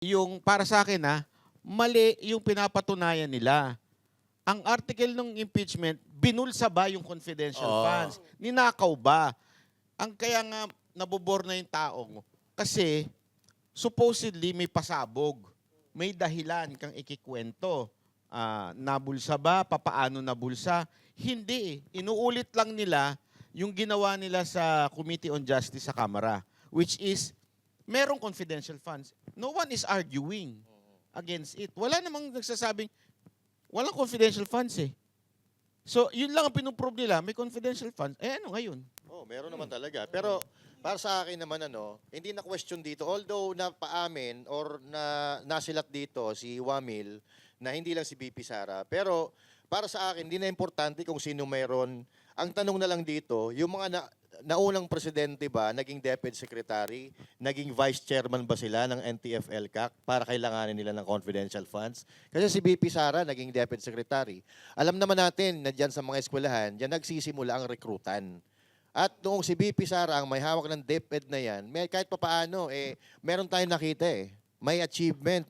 yung para sa akin mali yung pinapatunayan nila. Ang article ng impeachment, binulsa ba yung confidential funds? Ninakaw ba? Ang kaya nga nabobor na yung tao kasi supposedly may pasabog. May dahilan kang ikikwento. Nabulsa ba? Papaano nabulsa? Hindi. Inuulit lang nila yung ginawa nila sa Committee on Justice sa Kamara, which is merong confidential funds. No one is arguing against it. Wala namang nagsasabing walang confidential funds eh. So, yun lang ang pinuprove nila, may confidential funds. Eh ano ngayon? Oh, meron naman talaga. Pero para sa akin naman hindi na question dito. Although napaamin or nasilat dito si Wamil na hindi lang si BP Sara. Pero para sa akin, hindi na importante kung sino meron. Ang tanong na lang dito, yung mga naunang presidente ba, naging DepEd Secretary, naging Vice Chairman ba sila ng NTF-ELCAC para kailanganin nila ng confidential funds? Kasi si BP Sara, naging DepEd Secretary. Alam naman natin na dyan sa mga eskwelahan, dyan nagsisimula ang rekrutan. At noong si BP Sara ang may hawak ng DepEd na yan, kahit papaano, meron tayong nakita May achievement.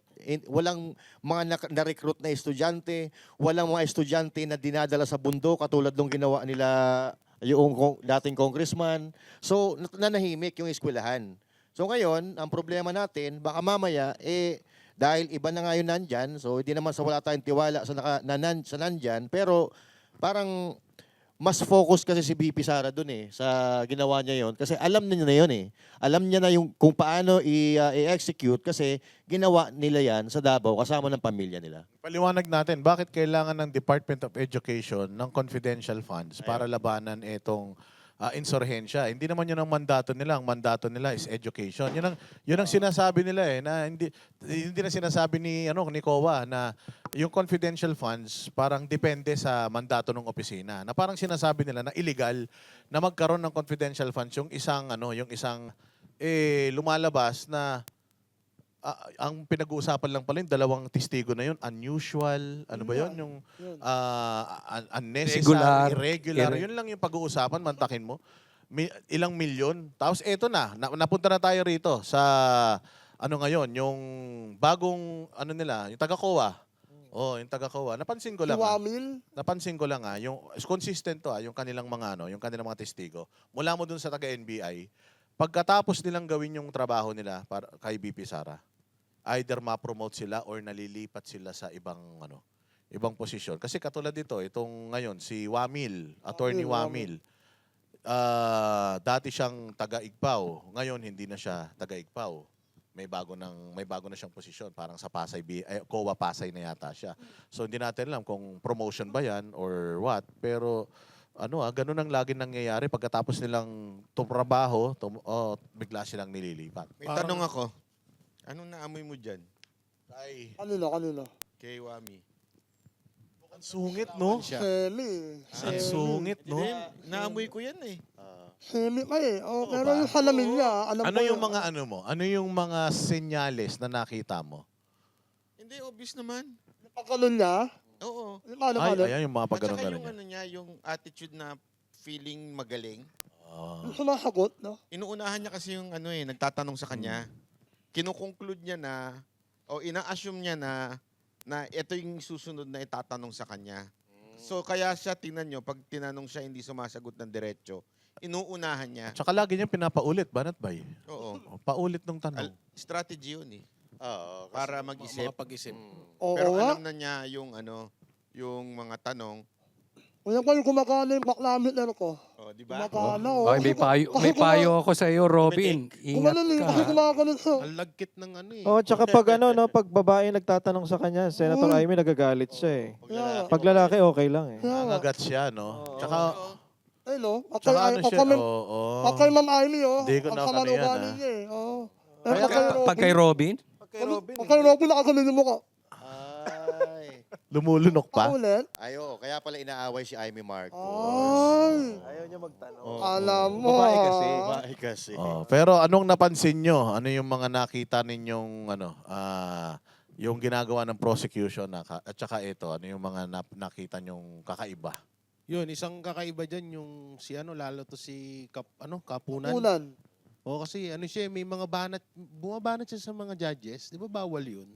Walang mga na-recruit na estudyante, walang mga estudyante na dinadala sa bundok katulad ng ginawa nila yung dating congressman. So, nanahimik yung eskwelahan. So ngayon, ang problema natin, baka mamaya, dahil iba na nga yun nandyan, so hindi naman sa wala tayong tiwala sa nandyan, pero parang mas focus kasi si BP Sara dun sa ginawa niya yon kasi alam niya na yun Alam niya na yung kung paano i-execute kasi ginawa nila yan sa Davao kasama ng pamilya nila. Paliwanag natin, bakit kailangan ng Department of Education ng confidential funds para labanan itong insurhensya? Hindi naman yun ang mandato nila. Ang mandato nila is education. Yun ang sinasabi nila na hindi na sinasabi ni COA na yung confidential funds parang depende sa mandato ng opisina. Na parang sinasabi nila na illegal na magkaroon ng confidential funds yung isang lumalabas na ang pinag-uusapan lang pala yung dalawang testigo na yun, unusual, ano ba yun? Yung unnecessary, irregular. Yun lang yung pag-uusapan, mantakin mo. Ilang milyon. Tapos eto napunta na tayo rito sa, ngayon, yung bagong, yung taga-COA. Yung taga-COA. Napansin ko lang. Napansin ko lang yung consistent yung kanilang mga yung kanilang mga testigo. Mula mo dun sa taga-NBI, pagkatapos nilang gawin yung trabaho nila para kay BP Sara, either ma-promote sila or nalilipat sila sa ibang posisyon. Kasi katulad dito, itong ngayon, si Wamil, Attorney Wamil, dati siyang taga-Igpao. Ngayon, hindi na siya taga-Igpao. May bago na siyang posisyon. Parang sa Pasay, COA Pasay na yata siya. So, hindi natin alam kung promotion ba yan or what. Pero, ganun ang lagi nangyayari. Pagkatapos nilang tumrabaho, bigla silang nililipat. May tanong ako. Anong naamoy mo dyan? Kanino? Kay Wami. Ang sungit, no? Heli. Ang sungit, no? Hindi, naamoy ko yan Heli ka pero yung salamin niya, alam Ano ko yung mga Ano yung mga senyales na nakita mo? Hindi, obvious naman. pagkalon niya. Oo. Ayan yung mga At pagganon saka na yung rin. niya, yung attitude na feeling magaling. Yung sumasagot, no? Inuunahan niya kasi yung nagtatanong sa kanya. Kinukonclude niya o ina-assume niya na ito yung susunod na itatanong sa kanya. So kaya siya, tingnan nyo, pag tinanong siya hindi sumasagot ng diretso, inuunahan niya. Tsaka lagi niyang pinapaulit, Banat Bay. Oo. Paulit ng tanong. Strategy yun Oo, para mag-isip. Makapag-isip. Oo Pero nga. alam na niya yung yung mga tanong. Kaya pa yung kumakana yung baklamit na ko. Oh, di ba? Kumakana, Okay, may payo ako sa iyo, Robin. Ingat Kumanan kasi ka. kumakana siya. Ang lagkit ng Tsaka pag pag babae nagtatanong sa kanya, Senator Amy nagagalit siya Yeah. Pag lalaki, okay lang Nangagat siya, no? Tsaka, Ay, no? tsaka ano siya, Kay Ma'am Amy, Hindi ko Ang na sama ng kaniyan, ugali niya, Pero Pag kay Robin, Pag kay Robin, nakasunod yung mukha. Ay. lumulunok pa. Paulit. Kaya pala inaaway si Amy Marcos. Ay. Ayaw niya magtanong. Alam mo. Babae kasi. Babae kasi. Pero anong napansin nyo? Ano yung mga nakita ninyong, yung ginagawa ng prosecution at saka ito, ano yung mga nakita nyong kakaiba? yun, isang kakaiba dyan yung lalo to si Kapunan. Unan. O kasi ano siya, may mga banat, bumabanat siya sa mga judges. Di ba bawal yun?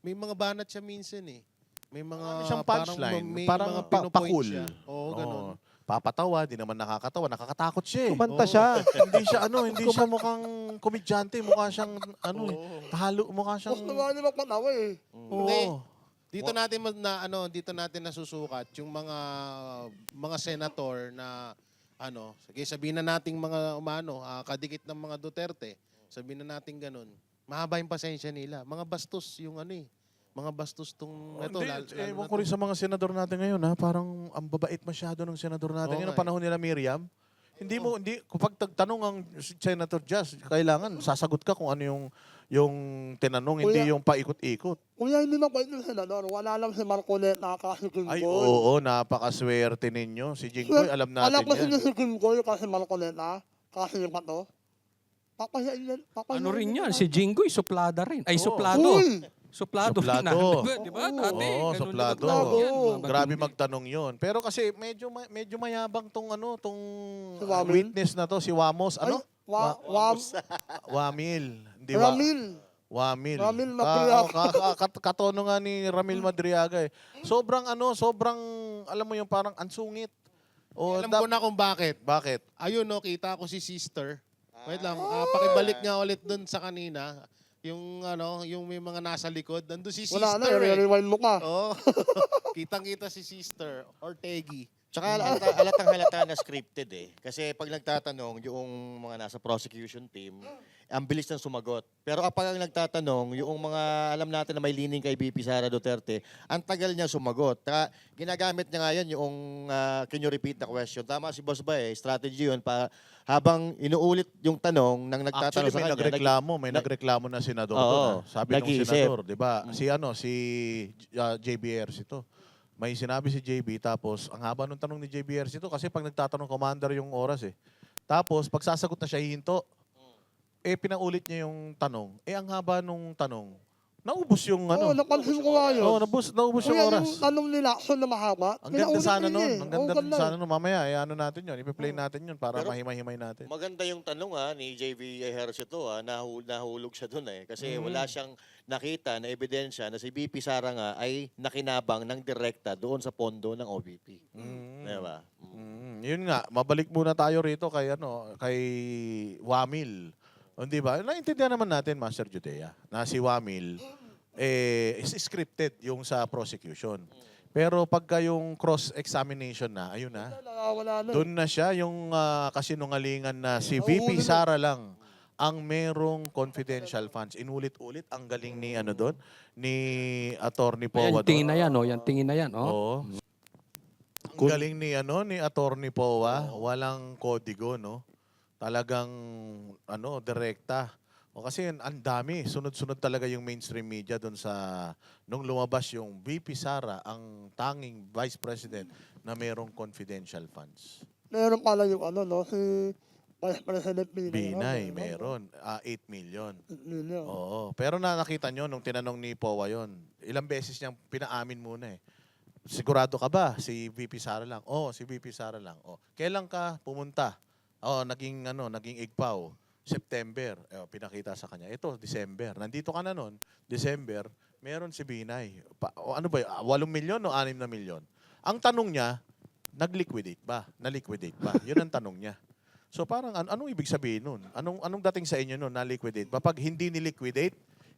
May mga banat siya minsan eh. May mga Marami siyang punchline. may Parang mga pa- pinopoint pakul. siya. Oo, ganun. Oo. Papatawa, di naman nakakatawa. Nakakatakot siya eh. Kumanta siya. Hindi siya mukhang komedyante. Mukha siyang, mukha siyang... Gusto nga nila panawa eh. Hindi. Oo. Dito natin nasusukat yung mga senator na sige sabihin na nating mga kadikit ng mga Duterte. Sabihin na natin ganun. Mahaba yung pasensya nila. Mga bastos yung mga bastos tong Ewan ko rin sa mga senador natin ngayon ha. Parang ang babait masyado ng senador natin. Oo Ngayon nga ang panahon nila Miriam. Kapag tanong ang Senator Jazz, kailangan sasagot ka kung ano yung tinanong, hindi Kuya- yung paikot-ikot. Kuya, hindi na pwede yung senador. Wala lang si Marcoleta kasi Kim Ay, Koy. oo, napakaswerte ninyo. Si Jinggoy, alam natin Alam ko yan. si Kim Koy kasi Marcoleta. Kasi yung pato. Ano rin yan? Si Jinggoy, suplada rin. Ay, Oo. suplado. Uy! Suplado rin. Suplado. Di ba? Dati. Oo, ganun suplado. lang ang yan, mga Grabe matindi. magtanong yon. Pero kasi medyo mayabang tong Si Wamil? witness na to, si Wamos. Ay, Wamil. Hindi Ramil. Wamil. Ramil Madriaga. Katono nga ni Ramil Madriaga eh. Sobrang alam mo yung parang ansungit. O, Alam ko na kung bakit. Bakit? Ayun kita ko si sister. Wait lang, pakibalik nga ulit dun sa kanina. Yung may mga nasa likod. Nandun si sister Wala na, i-rewind mo ka. Oo. Kitang-kita si sister or Teggy. Tsaka alatang halata na scripted eh. Kasi pag nagtatanong yung mga nasa prosecution team, ang bilis ng sumagot. Pero kapag ang nagtatanong, yung mga alam natin na may leaning kay BP Sara Duterte, ang tagal niya sumagot. Ginagamit niya nga yan yung can you repeat the question. Tama si Boss Ba strategy yun para habang inuulit yung tanong ng nagtatanong Actually, sa may kanya. nagreklamo na senador Oo, doon. Sabi ng nag-iisip. senador, di ba? Si JBRC to. May sinabi si JB, tapos ang haba ng tanong ni JBRC to kasi pag nagtatanong commander yung oras eh. Tapos pag sasagot na siya, hihinto. Pinaulit niya yung tanong. Ang haba nung tanong. Naubos yung Oo, napansin ko nga yun. naubos yung Kuya, oras. yung tanong nila, action na mahaba. Ang ganda pinaulit sana niya nun. eh. Ang Oo, ganda sana eh. nun. Mamaya, natin yun. Ipi-play natin yun para Pero- mahimay-himay natin. Maganda yung tanong ni JV Ejercito nahulog siya doon kasi wala siyang nakita na ebidensya na si BP Sara nga ay nakinabang ng direkta doon sa pondo ng OVP. Di ba? Yun nga, mabalik muna tayo rito kay Wamil. Di ba? Naintindihan naman natin, Master Judea, na si Wamil is scripted yung sa prosecution. Pero pagka yung cross-examination na, ayun na, Wala na. doon na siya yung kasinungalingan na si Oo, VP huli na. Sara lang ang merong confidential funds. Inulit-ulit ang galing ni doon, ni Attorney Powa Yan, tingin doon. na yan, oh. Yan, tingin na yan, oh. Oo. Ang galing ni Attorney Powa, walang kodigo, no? Talagang direkta. O kasi ang dami, sunod-sunod talaga yung mainstream media doon nung lumabas yung VP Sara, ang tanging vice president na merong confidential funds. Meron pala yung si Vice President Binay, meron. 8 million. Million. Oo. Pero nakita nyo nung tinanong ni Powa yon, ilang beses niyang pinaamin muna eh. Sigurado ka ba si VP Sara lang? Oo, si VP Sara lang. Kailan ka pumunta? Naging igpaw. September, pinakita sa kanya. Ito, December. Nandito ka na nun. December, meron si Binay. 8 milyon o 6 na milyon? Ang tanong niya, nag-liquidate ba? Na-liquidate ba? Yun ang tanong niya. So parang, anong ibig sabihin nun? Anong dating sa inyo nun, na-liquidate ba? Pag hindi ni-liquidate,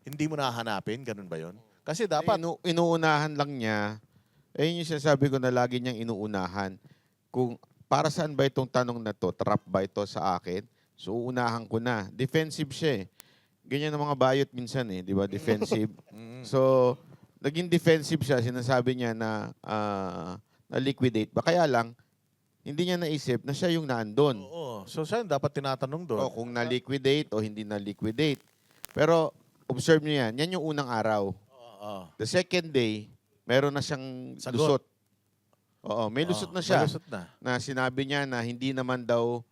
hindi mo nahanapin? Ganun ba yun? Kasi dapat, Inuunahan lang niya. Yun yung sinasabi ko na lagi niyang inuunahan. Kung para saan ba itong tanong na to? Trap ba ito sa akin? So, uunahan ko na. Defensive siya eh. Ganyan ang mga bayot minsan eh, di ba? Defensive. So, naging defensive siya. Sinasabi niya na na-liquidate ba? Kaya lang, hindi niya naisip na siya yung naandun. oo. So saan dapat tinatanong doon? O kung na-liquidate o hindi na-liquidate. Pero, observe niyo yan. Yan yung unang araw. Oo. The second day, meron na siyang Sagot. lusot. Oo, may lusot na siya. May lusot na. Na sinabi niya na hindi naman daw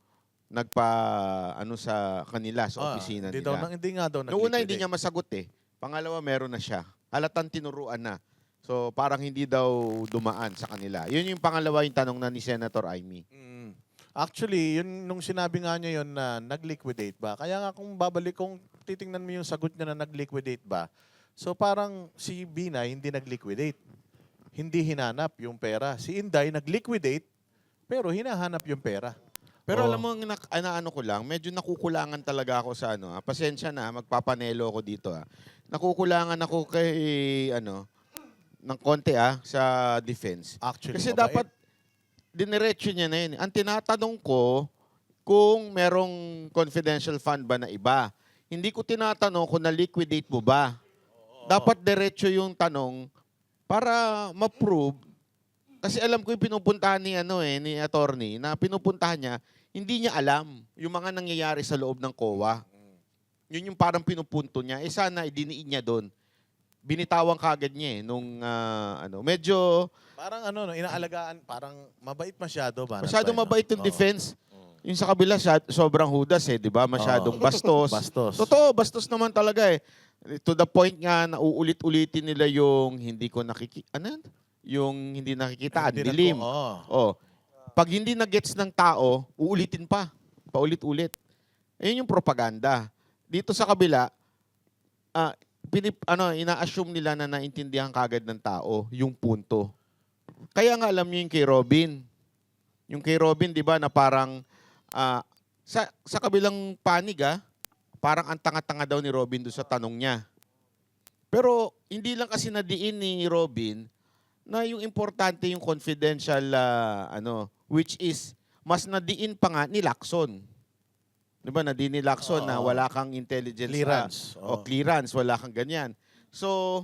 sa kanila, sa opisina nila. Hindi nga daw Noong una hindi nag-liquidate. niya masagot eh. Pangalawa meron na siya. Halatang tinuruan na. So parang hindi daw dumaan sa kanila. Yun yung pangalawa yung tanong na ni Senator Amy. Actually, yun nung sinabi nga niya yun na nag-liquidate ba? Kaya nga kung babalik, kung titingnan mo yung sagot niya na nag-liquidate ba, so parang si Binay hindi nag-liquidate. Hindi hinanap yung pera. Si Inday nag-liquidate, pero hinahanap yung pera. Pero Oh. alam mo, ano ko lang, medyo nakukulangan talaga ako sa ano. Pasensya na, magpapanelo ako dito. Nakukulangan ako kay, ng konti sa defense. Actually, Kasi mabait. dapat, diniretso niya na yun. Ang tinatanong ko, kung merong confidential fund ba na iba. Hindi ko tinatanong kung na-liquidate mo ba. Dapat diretso yung tanong para ma-prove. Kasi alam ko yung pinupuntahan ni attorney, na pinupuntahan niya, hindi niya alam yung mga nangyayari sa loob ng COA. Yun yung parang pinupunto niya. Sana idiniin niya doon. Binitawan kagad niya nung medyo Parang inaalagaan, parang mabait masyado ba? masyadong mabait yung Oo. defense. Yung sa kabila, sobrang hudas di ba? Masyadong bastos. Bastos. Totoo, bastos naman talaga To the point nga na uulit-ulitin nila yung hindi ko yung hindi nakikita, ang Hindi dilim. Oo. Pag hindi na-gets ng tao, uulitin pa. Paulit-ulit. Ayun yung propaganda. Dito sa kabila, ina-assume nila na naintindihan kagad ng tao yung punto. Kaya nga alam niyo yung kay Robin. Yung kay Robin, di ba, na parang sa kabilang panig, parang ang tanga-tanga daw ni Robin doon sa tanong niya. Pero hindi lang kasi nadiin ni Robin na yung importante yung confidential which is mas nadiin pa nga ni Lacson. 'Di ba? Nadiin ni Lacson na wala kang intelligence Clearance. o clearance, wala kang ganyan. So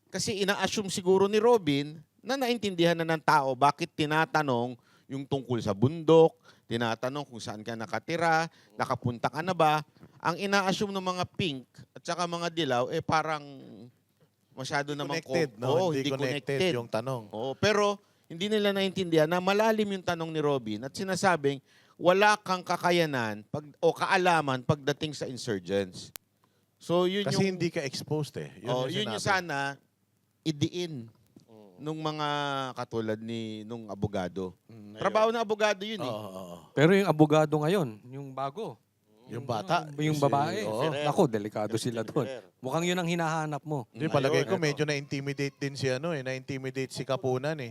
kasi ina-assume siguro ni Robin na naintindihan na ng tao bakit tinatanong yung tungkol sa bundok, tinatanong kung saan ka nakatira, nakapunta ka na ba. Ang ina-assume ng mga pink at saka mga dilaw parang masyado namang Connected, no? Oo, Hindi connected yung tanong. Oo, pero hindi nila naintindihan na malalim yung tanong ni Robin at sinasabing wala kang kakayanan o kaalaman pagdating sa insurgents. So yun Kasi yung hindi ka exposed yun yung sinabi. sana idiin nung mga katulad nung abogado. Trabaho ng abogado yun Oo. Pero yung abogado ngayon, yung bago. Yung bata. Yung babae. Oo. Naku, delikado sila doon. Mukhang yun ang hinahanap mo. Hindi, palagay ko medyo na-intimidate din si na-intimidate si Kapunan